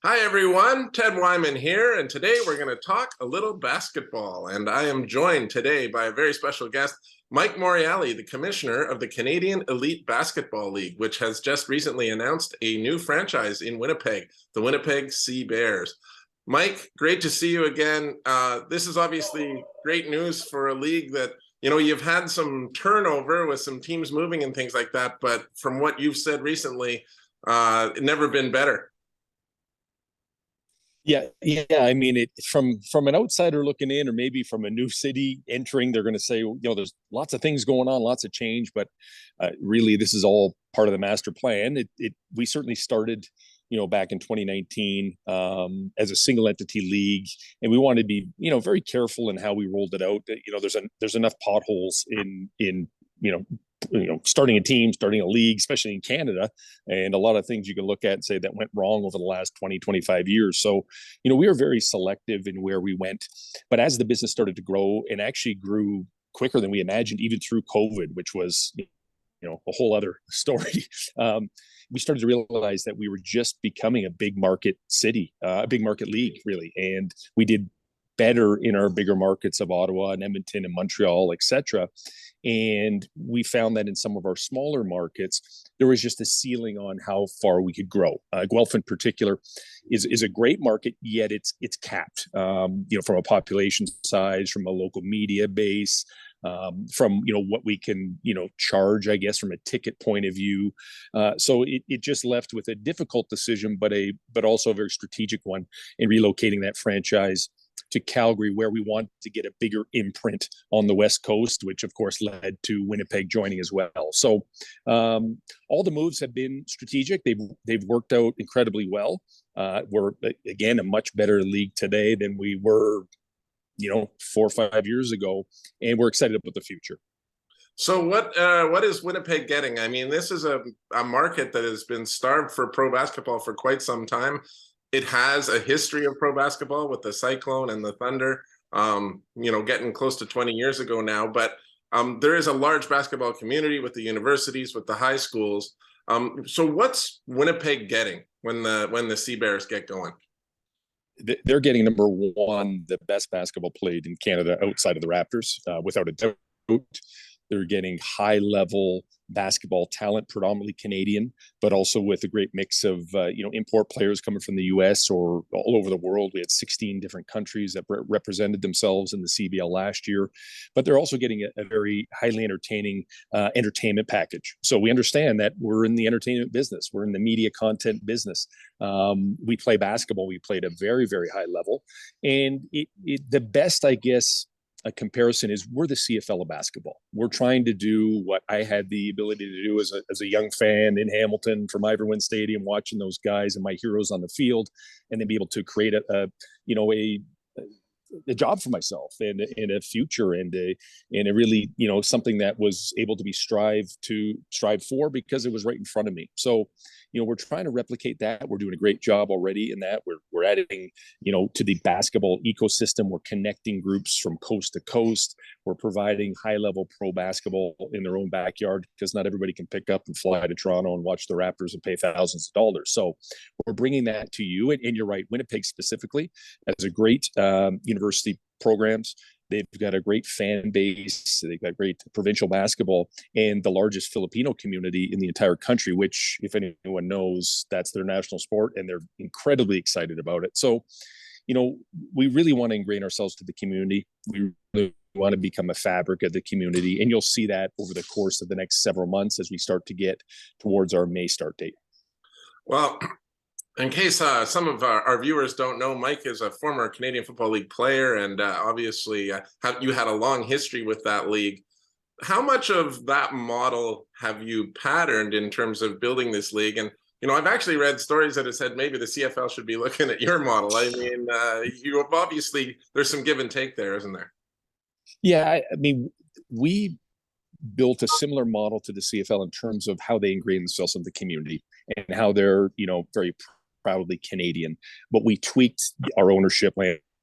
Hi everyone, Ted Wyman here, and today we're going to talk a little basketball. And I am joined today by a very special guest, Mike Morreale, the commissioner of the Canadian Elite Basketball League, which has just recently announced a new franchise in Winnipeg, the Winnipeg Sea Bears. Mike, great to see you again. This is obviously great news for a league that, you've had some turnover with some teams moving and things like that, but from what you've said recently, it's never been better. Yeah. I mean, from an outsider looking in, or maybe from a new city entering, they're going to say, there's lots of things going on, lots of change, but really, this is all part of the master plan. We certainly started, back in 2019 as a single entity league, and we wanted to be, very careful in how we rolled it out. There's enough potholes in starting a team, starting a league, especially in Canada, and a lot of things you can look at and say that went wrong over the last 20, 25 years. So, we were very selective in where we went. But as the business started to grow and actually grew quicker than we imagined, even through COVID, which was, a whole other story, we started to realize that we were just becoming a big market city, a big market league, really. And we did better in our bigger markets of Ottawa and Edmonton and Montreal, et cetera. And we found that in some of our smaller markets, there was just a ceiling on how far we could grow. Guelph in particular is a great market, yet it's capped, from a population size, from a local media base, from what we can charge, I guess, from a ticket point of view. So it just left with a difficult decision, but also a very strategic one in relocating that franchise to Calgary, where we wanted to get a bigger imprint on the West Coast, which of course led to Winnipeg joining as well. So all the moves have been strategic. They've worked out incredibly well. We're, again, a much better league today than we were 4 or 5 years ago, and we're excited about the future. So what is Winnipeg getting? I mean, this is a market that has been starved for pro basketball for quite some time. It has a history of pro basketball with the Cyclone and the Thunder, getting close to 20 years ago now. But there is a large basketball community with the universities, with the high schools. So what's Winnipeg getting when the Sea Bears get going? They're getting, number one, the best basketball played in Canada outside of the Raptors, without a doubt. They're getting high-level basketball talent, predominantly Canadian, but also with a great mix of, import players coming from the U.S. or all over the world. We had 16 different countries that represented themselves in the CEBL last year. But they're also getting a very highly entertaining entertainment package. So we understand that we're in the entertainment business. We're in the media content business. We play basketball. We play at a very, very high level. And the best, I guess, a comparison is we're the CFL of basketball. We're trying to do what I had the ability to do as a young fan in Hamilton from Iverwin Stadium, watching those guys and my heroes on the field, and then be able to create a job for myself and a future and a really, something that was able to be strive for because it was right in front of me. So, we're trying to replicate that. We're doing a great job already in that. We're adding, to the basketball ecosystem. We're connecting groups from coast to coast. We're providing high-level pro basketball in their own backyard because not everybody can pick up and fly to Toronto and watch the Raptors and pay thousands of dollars. So we're bringing that to you. And you're right, Winnipeg specifically has a great university programs. They've got a great fan base. They've got great provincial basketball and the largest Filipino community in the entire country, which, if anyone knows, that's their national sport, and they're incredibly excited about it. So, we really want to ingrain ourselves to the community. We really want to become a fabric of the community, and you'll see that over the course of the next several months as we start to get towards our May start date. Well, in case some of our viewers don't know, Mike is a former Canadian Football League player, and obviously you had a long history with that league. How much of that model have you patterned in terms of building this league? And, I've actually read stories that have said maybe the CFL should be looking at your model. I mean, you obviously, there's some give and take there, isn't there? Yeah, I mean, we built a similar model to the CFL in terms of how they ingrain themselves in the community and how they're, very proudly Canadian, but we tweaked our ownership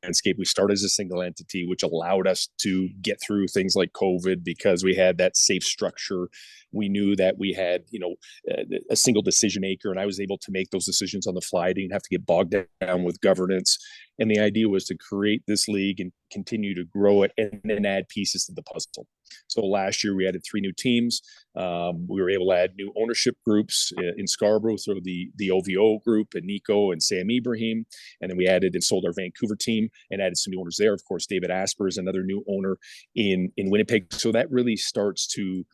landscape. We started as a single entity, which allowed us to get through things like COVID because we had that safe structure. We knew that we had, a single decision maker, and I was able to make those decisions on the fly. I didn't have to get bogged down with governance. And the idea was to create this league and continue to grow it and then add pieces to the puzzle. So last year we added 3 new teams. We were able to add new ownership groups in Scarborough through the OVO group and Nico and Sam Ibrahim. And then we added and sold our Vancouver team and added some new owners there. Of course, David Asper is another new owner in Winnipeg. So that really starts to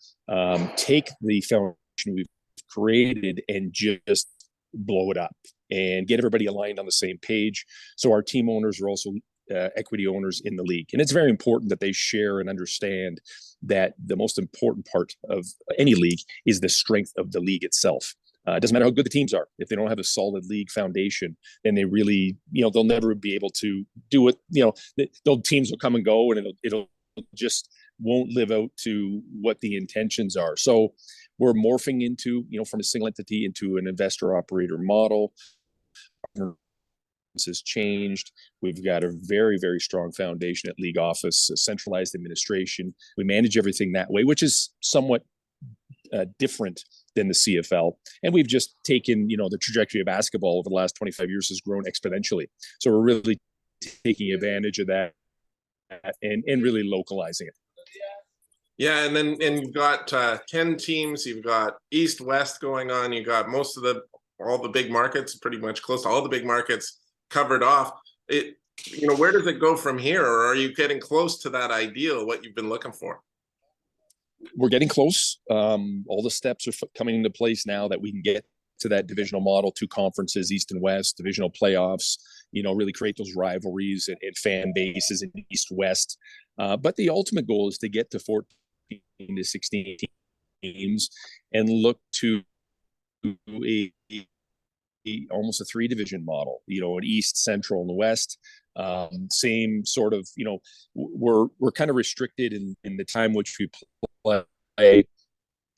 take the foundation we've created and just blow it up and get everybody aligned on the same page. So our team owners are also equity owners in the league. And it's very important that they share and understand that the most important part of any league is the strength of the league itself. It doesn't matter how good the teams are. If they don't have a solid league foundation, then they really, they'll never be able to do it. Those teams will come and go, and it'll just won't live out to what the intentions are. So we're morphing into, from a single entity into an investor operator model. Has changed. We've got a very, very strong foundation at league office, centralized administration. We manage everything that way, which is somewhat different than the CFL. And we've just taken, the trajectory of basketball over the last 25 years has grown exponentially. So we're really taking advantage of that and really localizing it. Yeah, and you've got 10 teams. You've got East West going on. You got all the big markets, pretty much close to all the big markets covered off. Where does it go from here, or are you getting close to that ideal, what you've been looking for? We're getting close. All the steps are coming into place now that we can get to that divisional model, 2 conferences, East and West, divisional playoffs, really create those rivalries and fan bases in East West. But the ultimate goal is to get to 14 to 16 teams and look to almost a 3-division model, an East, Central, and the West. Same sort of, we're kind of restricted in the time which we play,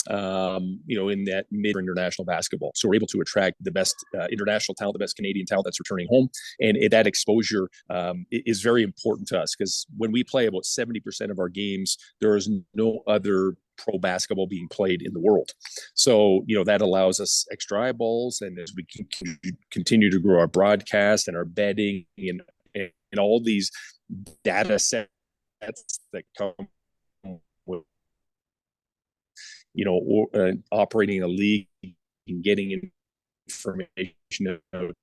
in that mid international basketball. So we're able to attract the best international talent, the best Canadian talent that's returning home. And that exposure is very important to us, because when we play about 70% of our games, there is no other pro basketball being played in the world. So, that allows us extra eyeballs. And as we continue to grow our broadcast and our betting and all these data sets that come with, operating a league and getting information out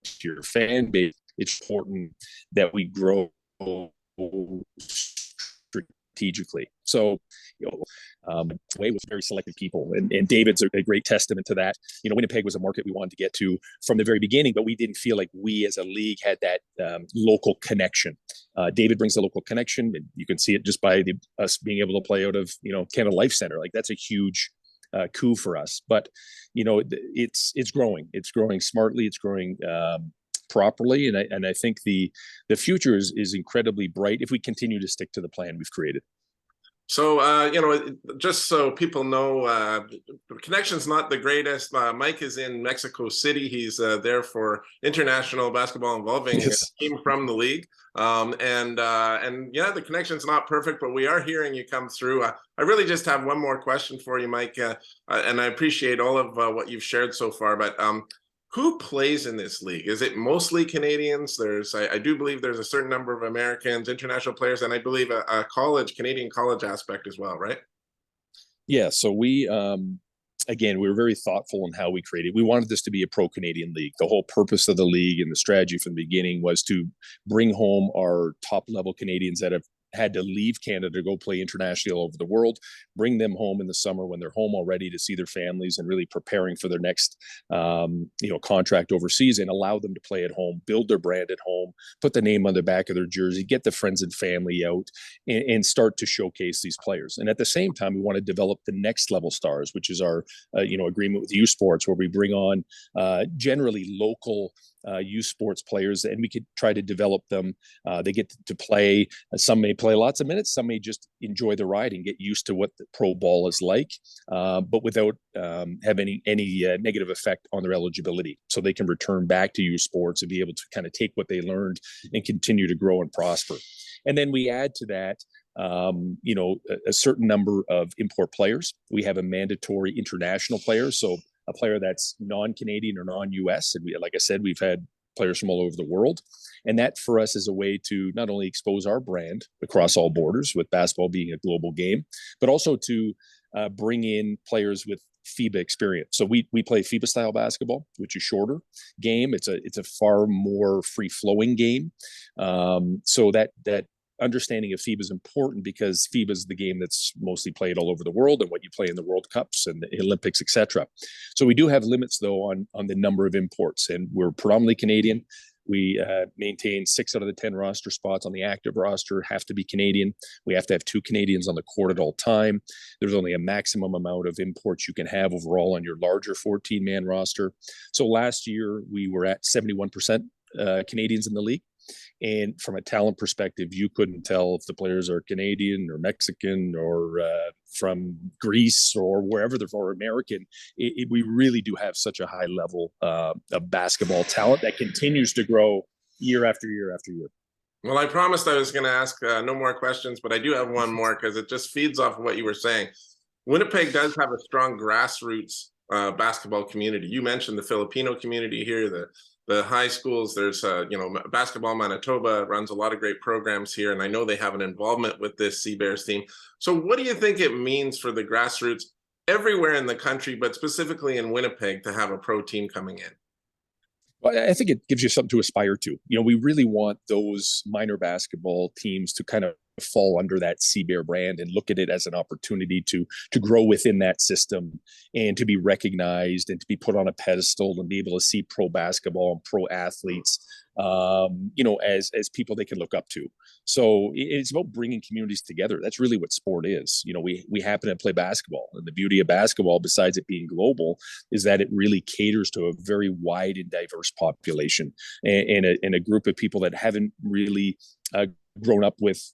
to your fan base, it's important that we grow strategically. So, Way was very selective people, and David's a great testament to that. Winnipeg was a market we wanted to get to from the very beginning, but we didn't feel like we as a league had that local connection. David brings the local connection, and you can see it just by us being able to play out of Canada Life Center. Like, that's a huge coup for us. But it's growing. It's growing smartly. It's growing properly, and I think the future is incredibly bright if we continue to stick to the plan we've created. So, just so people know, the connection's not the greatest. Mike is in Mexico City. He's there for international basketball involving a team from the league. And yeah, the connection's not perfect, but we are hearing you come through. I really just have one more question for you, Mike. And I appreciate all of what you've shared so far, but who plays in this league? Is it mostly Canadians? I do believe there's a certain number of Americans, international players, and I believe a Canadian college aspect as well, right? Yeah. So we were very thoughtful in how we created. We wanted this to be a pro-Canadian league. The whole purpose of the league and the strategy from the beginning was to bring home our top-level Canadians that have had to leave Canada to go play internationally all over the world, bring them home in the summer when they're home already to see their families and really preparing for their next, contract overseas, and allow them to play at home, build their brand at home, put the name on the back of their jersey, get the friends and family out, and start to showcase these players. And at the same time, we want to develop the next level stars, which is our, agreement with U Sports, where we bring on generally local youth sports players, and we could try to develop them. They get to play. Some may play lots of minutes. Some may just enjoy the ride and get used to what the pro ball is like, but without having any negative effect on their eligibility. So they can return back to youth sports and be able to kind of take what they learned and continue to grow and prosper. And then we add to that, a certain number of import players. We have a mandatory international player, so a player that's non-Canadian or non-US. And like I said, we've had players from all over the world. And that for us is a way to not only expose our brand across all borders, with basketball being a global game, but also to bring in players with FIBA experience. So we play FIBA style basketball, which is shorter game. It's a far more free flowing game. So that understanding of FIBA is important, because FIBA is the game that's mostly played all over the world and what you play in the World Cups and the Olympics, etc. So we do have limits though on the number of imports, and we're predominantly Canadian. We maintain 6 out of the 10 roster spots on the active roster have to be Canadian. We have to have 2 Canadians on the court at all time. There's only a maximum amount of imports you can have overall on your larger 14-man roster. So last year we were at 71% Canadians in the league. And from a talent perspective, you couldn't tell if the players are Canadian or Mexican or from Greece or wherever they're, or American. We really do have such a high level of basketball talent that continues to grow year after year after year. Well, I promised I was going to ask no more questions, but I do have one more, because it just feeds off of what you were saying. Winnipeg does have a strong grassroots basketball community. You mentioned the Filipino community here, the high schools. There's Basketball Manitoba runs a lot of great programs here, and I know they have an involvement with this Sea Bears team. So what do you think it means for the grassroots everywhere in the country, but specifically in Winnipeg, to have a pro team coming in? Well, I think it gives you something to aspire to. We really want those minor basketball teams to kind of fall under that Sea Bear brand and look at it as an opportunity to grow within that system and to be recognized and to be put on a pedestal and be able to see pro basketball and pro athletes, as people they can look up to. So it's about bringing communities together. That's really what sport is. We happen to play basketball, and the beauty of basketball, besides it being global, is that it really caters to a very wide and diverse population and a group of people that haven't really grown up with,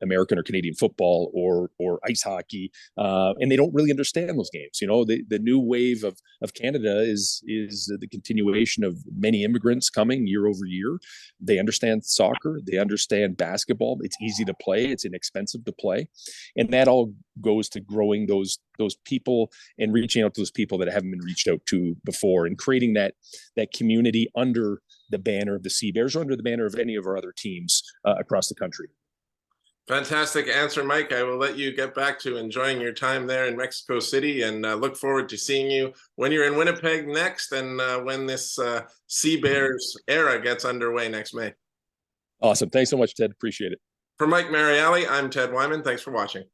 American or Canadian football or ice hockey, and they don't really understand those games. The new wave of Canada is the continuation of many immigrants coming year over year. They understand soccer, they understand basketball. It's easy to play, it's inexpensive to play, and that all goes to growing those people and reaching out to those people that haven't been reached out to before, and creating that community under the banner of the Sea Bears or under the banner of any of our other teams across the country. Fantastic answer, Mike. I will let you get back to enjoying your time there in Mexico City, and look forward to seeing you when you're in Winnipeg next, and when this Sea Bears era gets underway next May. Awesome. Thanks so much, Ted. Appreciate it. For Mike Morreale, I'm Ted Wyman. Thanks for watching.